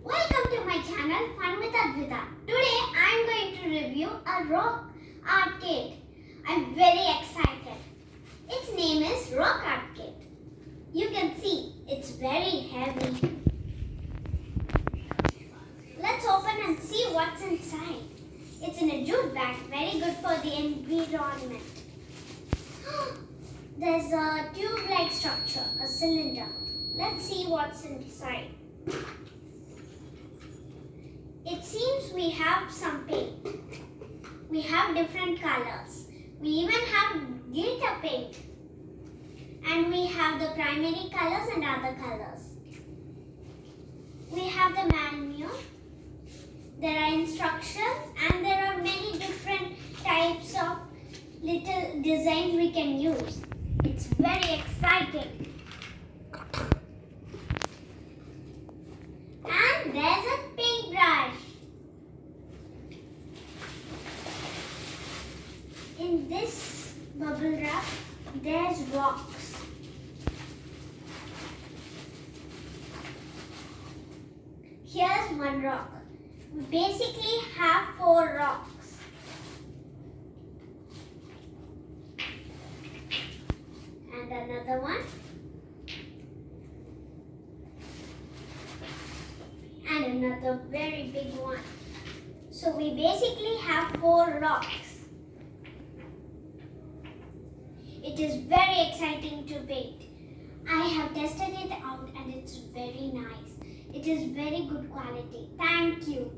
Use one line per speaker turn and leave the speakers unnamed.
Welcome to my channel Fun with Adwita. Today I am going to review a rock art kit. I am very excited. Its name is rock art kit. You can see it's very heavy. Let's open and see what's inside. It's in a jute bag, very good for the environment. There's a tube-like structure, a cylinder. Let's see what's inside. It seems we have some paint. We have different colors. We even have glitter paint. And we have the primary colors and other colors. We have the manual. There are instructions and there are many different types of little designs we can use. It's very exciting. And there's a paintbrush. In this bubble wrap, there's rocks. Here's one rock. We basically have 4 rocks. And another one. And another very big one. So we basically have 4 rocks. It is very exciting to paint. I have tested it out and it's very nice. It is very good quality. Thank you.